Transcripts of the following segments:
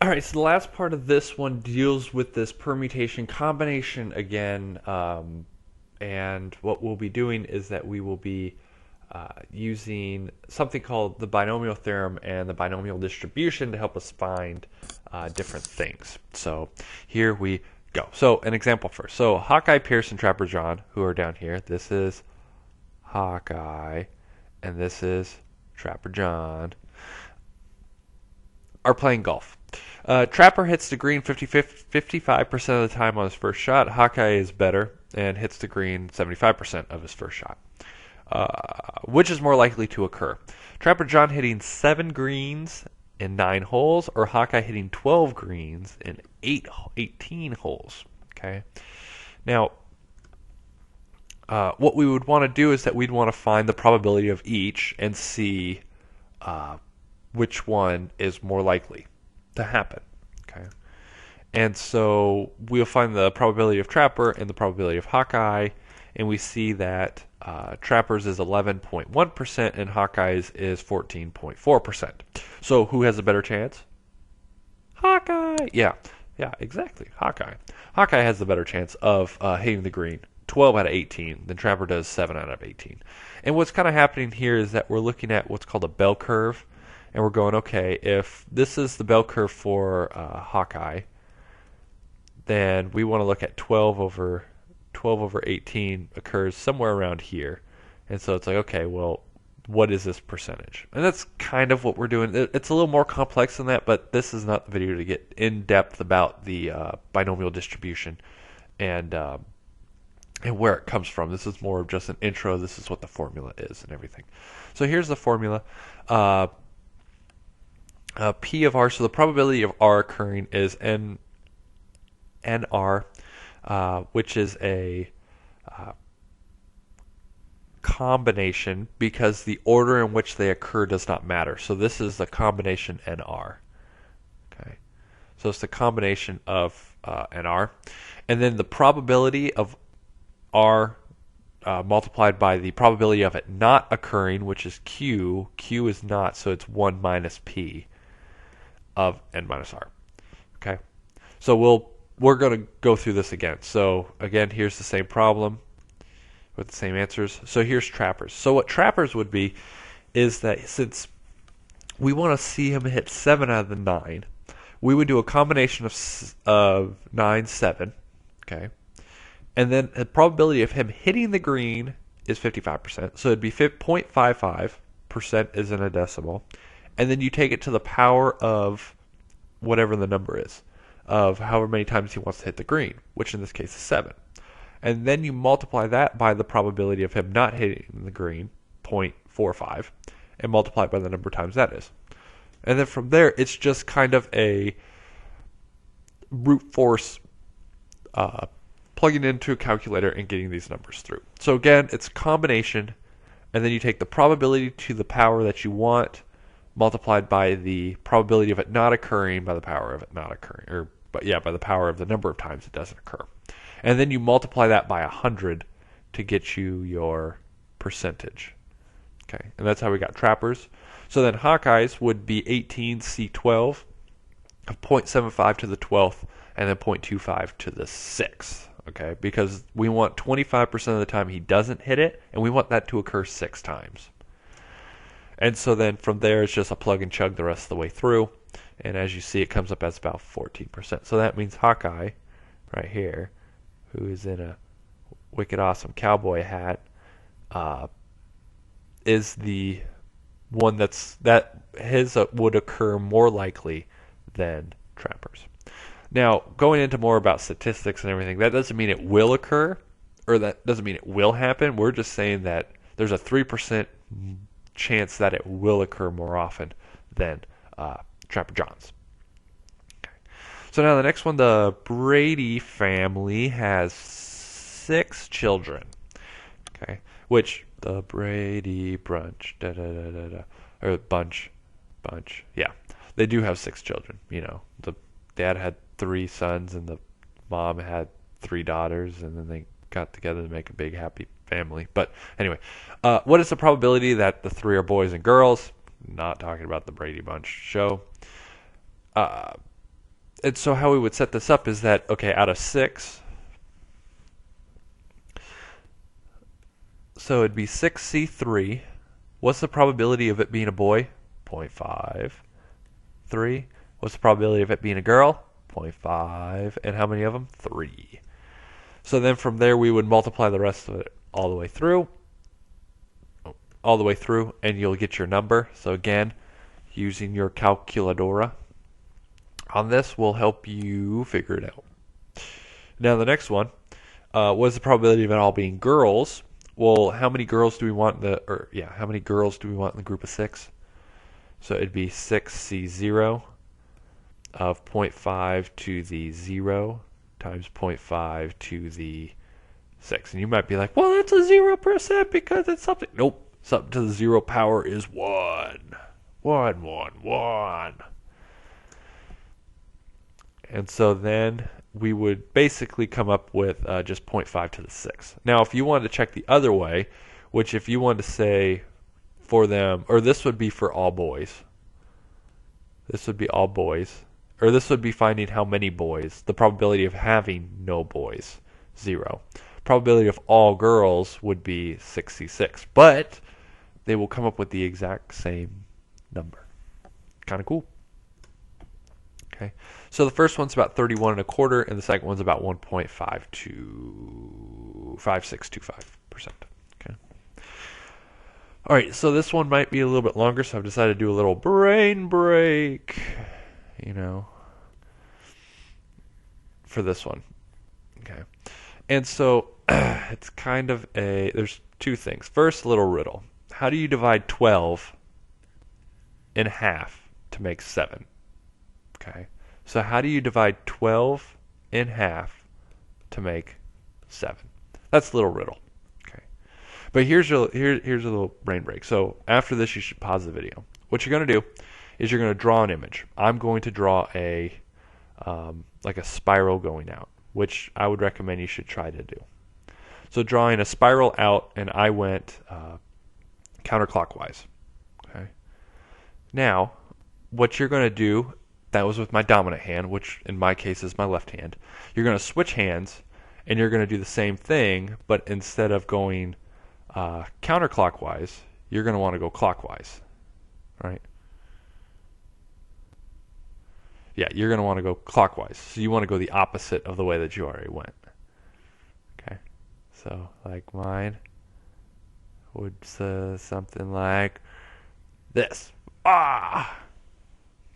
All right, so the last part of this one deals with this permutation combination again. And what we'll be doing is that we will be using something called the binomial theorem and the binomial distribution to help us find different things. So here we go. So an example first. So Hawkeye Pierce and Trapper John, who are down here, this is Hawkeye and this is Trapper John, are playing golf. Trapper hits the green 55% of the time on his first shot. Hawkeye is better and hits the green 75% of his first shot. Which is more likely to occur? Trapper John hitting 7 greens in 9 holes, or Hawkeye hitting 12 greens in 18 holes? Okay. Now, what we would want to do is that we'd want to find the probability of each and see which one is more likely to happen. Okay. And so we'll find the probability of Trapper and the probability of Hawkeye, and we see that Trapper's is 11.1% and Hawkeye's is 14.4%. So who has a better chance? Hawkeye! Yeah, exactly. Hawkeye. Hawkeye has the better chance of hitting the green 12 out of 18 than Trapper does 7 out of 18. And what's kind of happening here is that we're looking at what's called a bell curve, and we're going, okay, if this is the bell curve for Hawkeye, then we want to look at 12 over 18 occurs somewhere around here. And so it's like, okay, well, what is this percentage? And that's kind of what we're doing. It's a little more complex than that, but this is not the video to get in depth about the binomial distribution and where it comes from. This is more of just an intro. This is what the formula is and everything. So here's the formula. P of R, so the probability of R occurring is NR, which is a combination because the order in which they occur does not matter. So this is the combination NR. Okay, so it's the combination of NR, and then the probability of R multiplied by the probability of it not occurring, which is Q. Q is not, so it's 1 minus P of N minus R. Okay, so we're going to go through this again. So again, here's the same problem with the same answers. So here's Trapper's. So what Trapper's would be is that since we want to see him hit 7 out of the 9, we would do a combination of 9, 7. Okay, and then the probability of him hitting the green is 55%. So it'd be 0.55% is in a decimal. And then you take it to the power of whatever the number is, of however many times he wants to hit the green, which in this case is 7. And then you multiply that by the probability of him not hitting the green, 0.45, and multiply it by the number of times that is. And then from there, it's just kind of a brute force plugging into a calculator and getting these numbers through. So again, it's a combination, and then you take the probability to the power that you want, multiplied by the probability of it not occurring by the power of it not occurring, by the power of the number of times it doesn't occur. And then you multiply that by 100 to get you your percentage. Okay, and that's how we got Trapper's. So then Hawkeye's would be 18C12 of 0.75 to the 12th and then 0.25 to the 6th. Okay, because we want 25% of the time he doesn't hit it, and we want that to occur 6 times. And so then from there, it's just a plug and chug the rest of the way through. And as you see, it comes up as about 14%. So that means Hawkeye, right here, who is in a wicked awesome cowboy hat, is the one that his would occur more likely than Trapper's. Now, going into more about statistics and everything, that doesn't mean it will occur, or that doesn't mean it will happen. We're just saying that there's a 3% chance that it will occur more often than Trapper John's. Okay. So now the next one, the Brady family has 6 children. Okay, which the Brady bunch, or bunch, yeah, they do have 6 children. You know, the dad had 3 sons and the mom had 3 daughters, and then they got together to make a big happy family. But anyway, what is the probability that the 3 are boys and girls? Not talking about the Brady Bunch show. And so how we would set this up is that, okay, out of 6, so it'd be 6C3. What's the probability of it being a boy? 0.5. 3. What's the probability of it being a girl? 0.5. And how many of them? 3. So then from there we would multiply the rest of it all the way through, and you'll get your number. So again, using your calculadora on this will help you figure it out. Now the next one, what's the probability of it all being girls? Well, how many girls do we want in the group of 6? So it'd be 6C0 of 0.5 to the 0 times 0.5 to the 6. And you might be like, well, that's a 0% because it's something. Nope. Something to the 0 power is 1. 1, 1, 1. And so then we would basically come up with just 0.5 to the 6. Now, if you wanted to check the other way, which if you wanted to say for them, or this would be for all boys. This would be all boys. Or this would be finding how many boys. The probability of having no boys, 0. Probability of all girls would be 6C6. But they will come up with the exact same number. Kind of cool. Okay. So the first one's about 31.25, and the second one's about 1.5625%. Okay. All right, so this one might be a little bit longer, so I've decided to do a little brain break, for this one. Okay. And so it's kind of there's two things. First, a little riddle. How do you divide 12 in half to make 7? Okay. So how do you divide 12 in half to make 7? That's a little riddle. Okay. But here's a little brain break. So after this, you should pause the video. What you're going to do is you're going to draw an image. I'm going to draw a like a spiral going out, which I would recommend you should try to do. So drawing a spiral out, and I went counterclockwise. Okay. Now, what you're going to do, that was with my dominant hand, which in my case is my left hand. You're going to switch hands, and you're going to do the same thing, but instead of going counterclockwise, you're going to want to go clockwise. Right? Yeah, you're going to want to go clockwise. So you want to go the opposite of the way that you already went. Okay. So like mine would say something like this. Ah!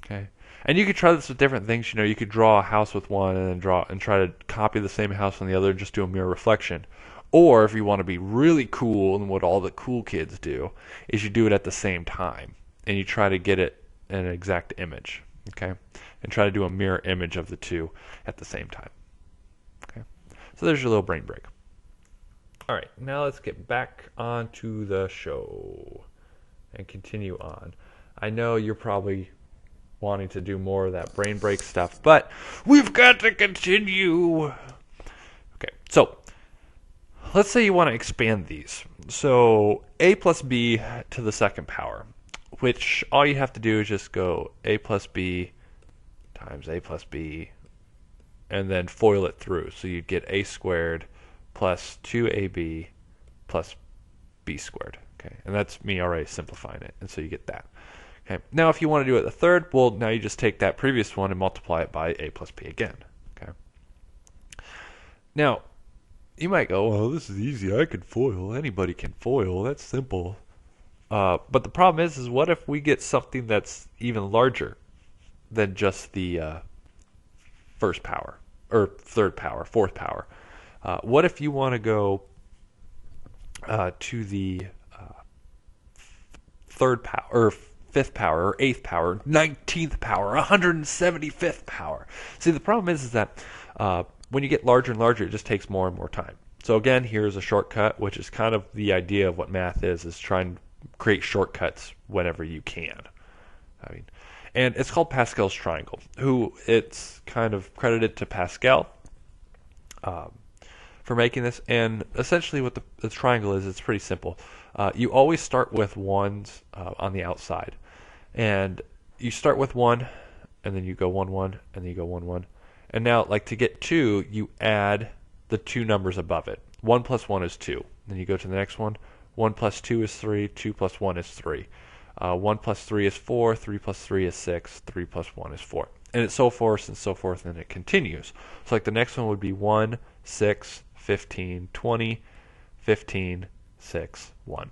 Okay. And you could try this with different things. You could draw a house with one and then try to copy the same house on the other and just do a mirror reflection. Or if you want to be really cool, and what all the cool kids do, is you do it at the same time. And you try to get it in an exact image. Okay? And try to do a mirror image of the two at the same time. Okay? So there's your little brain break. All right, now let's get back onto the show and continue on. I know you're probably wanting to do more of that brain break stuff, but we've got to continue. Okay, so let's say you want to expand these. So a plus b to the second power, which all you have to do is just go a plus b times a plus b, and then FOIL it through. So you'd get a squared plus 2ab plus b squared. Okay, and that's me already simplifying it, and so you get that. Okay, now if you want to do it the third, well, now you just take that previous one and multiply it by a plus b again. Okay. Now, you might go, well, this is easy. I could FOIL. Anybody can FOIL. That's simple. But the problem is what if we get something that's even larger than just the first power, or third power, fourth power? What if you want to go to the third power, or fifth power, or eighth power, 19th power, 175th power? See, the problem is that when you get larger and larger, it just takes more and more time. So again, here's a shortcut, which is kind of the idea of what math is trying to create shortcuts whenever you can. And it's called Pascal's triangle, who it's kind of credited to Pascal for making this. And essentially what the triangle is, it's pretty simple. You always start with ones on the outside. And you start with 1, and then you go 1, 1, and then you go 1, 1. And now, like to get 2, you add the two numbers above it. 1 plus 1 is 2. Then you go to the next one. 1 plus 2 is 3. 2 plus 1 is 3. 1 plus 3 is 4. 3 plus 3 is 6. 3 plus 1 is 4. And it's so forth and so forth, and it continues. So like the next one would be 1, 6, 15, 20, 15, 6, 1.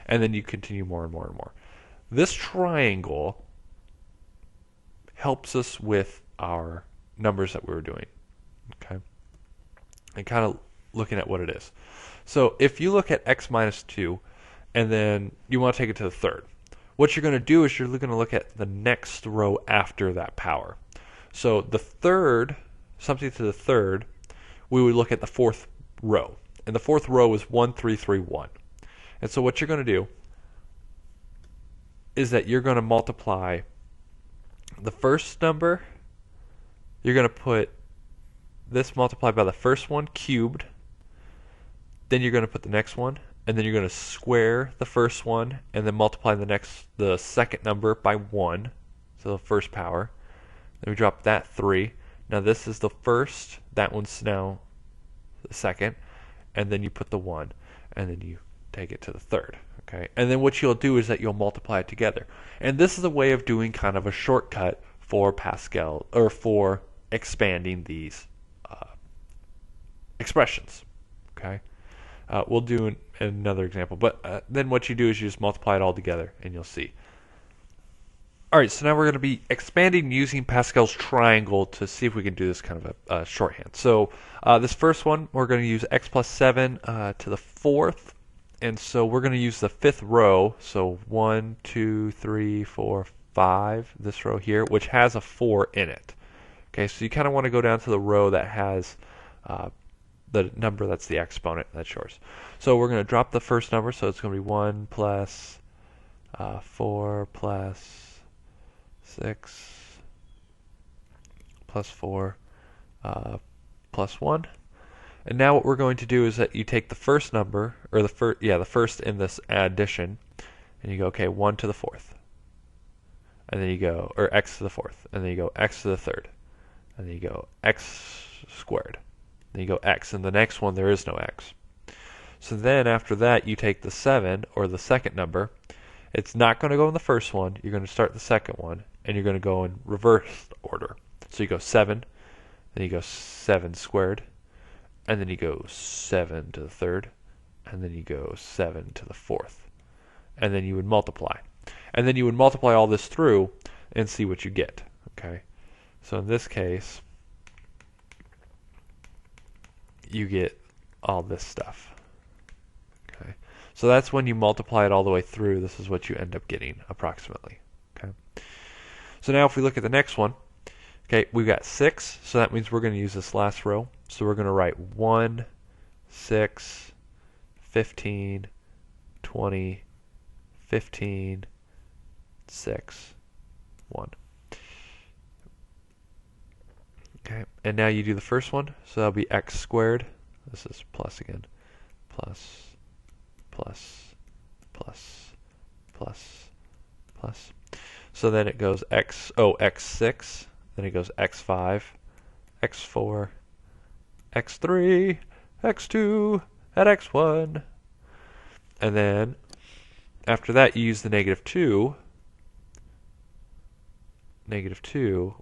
And then you continue more and more and more. This triangle helps us with our numbers that we were doing. Okay? And kind of looking at what it is. So if you look at x minus 2, and then you want to take it to the third, what you're going to do is you're going to look at the next row after that power. So the third, something to the third, we would look at the fourth row. And the fourth row is 1, 3, 3, 1. And so what you're going to do is that you're going to multiply the first number, you're going to put this multiplied by the first one cubed, then you're going to put the next one, and then you're going to square the first one, and then multiply the second number by 1, so the first power. Then we drop that 3. Now this is the first, that one's now the second, and then you put the 1, and then you take it to the third. Okay, and then what you'll do is that you'll multiply it together. And this is a way of doing kind of a shortcut for Pascal, or for expanding these expressions. Okay, we'll do another example, but then what you do is you just multiply it all together, and you'll see. Alright, so now we're going to be expanding using Pascal's triangle to see if we can do this kind of a shorthand. So this first one, we're going to use x plus 7 to the fourth. And so we're going to use the fifth row. So 1, 2, 3, 4, 5, this row here, which has a 4 in it. Okay, so you kind of want to go down to the row that has the number that's the exponent, that's yours. So we're going to drop the first number, so it's going to be 1 plus 4 plus 6 plus 4 plus 1. And now what we're going to do is that you take the first number, or the first in this addition, and you go, okay, 1 to the fourth. And then you go, or x to the fourth. And then you go x to the third. And then you go x squared. Then you go x. And the next one, there is no x. So then after that, you take the 7, or the second number. It's not going to go in the first one. You're going to start the second one, and you're going to go in reverse order. So you go 7, then you go 7 squared, and then you go 7 to the third, and then you go 7 to the fourth. And then you would multiply. And then you would multiply all this through and see what you get. Okay? So in this case, you get all this stuff. Okay? So that's when you multiply it all the way through, this is what you end up getting approximately. Okay? So now if we look at the next one, okay, we've got 6, so that means we're going to use this last row. So we're going to write 1, 6, 15, 20, 15, 6, 1. Okay, and now you do the first one, so that'll be x squared. This is plus again. Plus, plus, plus, plus, plus. So then it goes x6, then it goes x5, x4, x3, x2, and x1. And then after that you use the -2,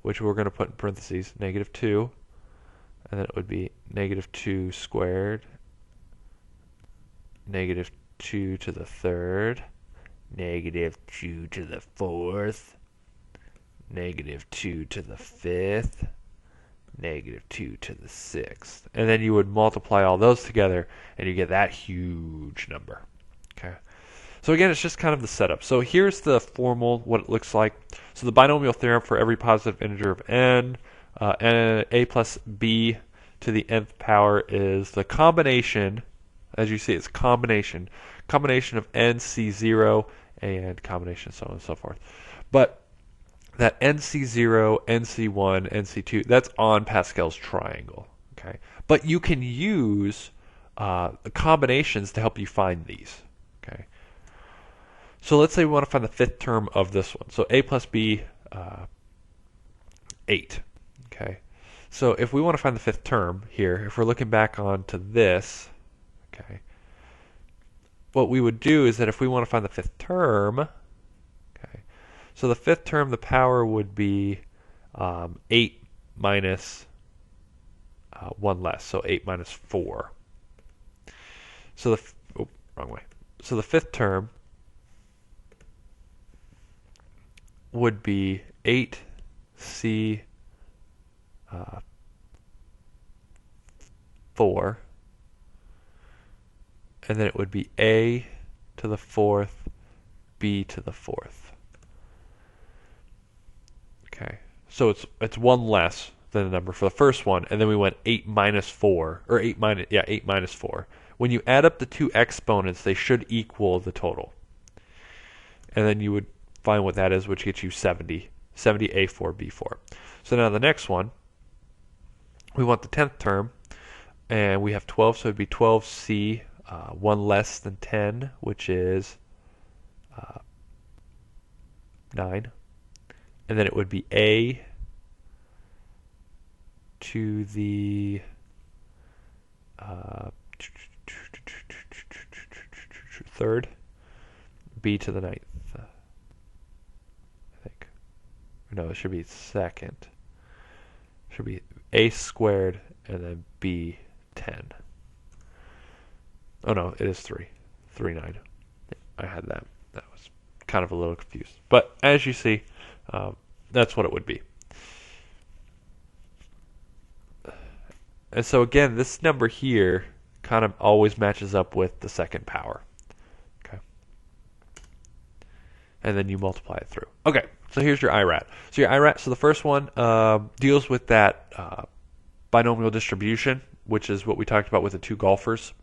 which we're going to put in parentheses, -2, and then it would be -2 squared, -2 to the third, -2 to the fourth, -2 to the fifth, -2 to the sixth. And then you would multiply all those together and you get that huge number. Okay. So again, it's just kind of the setup. So here's the formal, what it looks like. So the binomial theorem for every positive integer of n, a plus b to the nth power is the combination, as you see, it's combination of nc0 and combination so on and so forth. But that nc0, nc1, nc2, that's on Pascal's triangle. Okay, but you can use combinations to help you find these. Okay, so let's say we want to find the fifth term of this one. So a plus b 8. Okay, so if we want to find the fifth term here, if we're looking back onto this, okay, what we would do is that if we want to find the fifth term, okay, so the fifth term, the power would be 8 minus 1 less, so 8 minus 4. So wrong way. So the fifth term would be 8c 4, and then it would be a to the fourth, b to the fourth. Okay, so it's 1 less than the number for the first one, and then we went 8 minus 4, or 8 minus 4. When you add up the two exponents, they should equal the total. And then you would find what that is, which gets you 70. 70a4, b4. So now the next one, we want the 10th term, and we have 12, so it would be 12c, 1 less than 10, which is 9. And then it would be a to the third, b to the ninth, I think. No, it should be second. It should be a squared and then b 10. Oh no, it is 3. 3, 9. I had that. That was kind of a little confused. But as you see, that's what it would be. And so again, this number here kind of always matches up with the second power. Okay. And then you multiply it through. Okay, so here's your IRAT. So your IRAT, so the first one deals with that binomial distribution, which is what we talked about with the two golfers.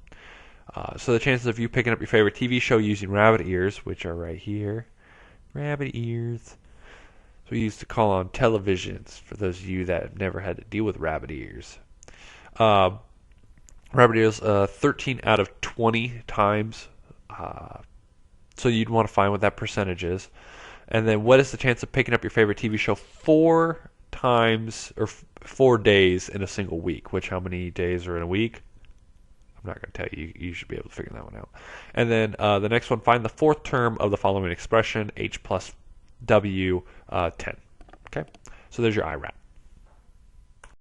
So the chances of you picking up your favorite TV show using rabbit ears, which are right here. Rabbit ears. So we used to call on televisions, for those of you that have never had to deal with rabbit ears. Rabbit ears, 13 out of 20 times. So you'd want to find what that percentage is. And then what is the chance of picking up your favorite TV show 4 times, or 4 days in a single week? Which, how many days are in a week? I'm not going to tell you. You should be able to figure that one out. And then the next one, find the fourth term of the following expression, h plus w 10. Okay, so there's your IRAT.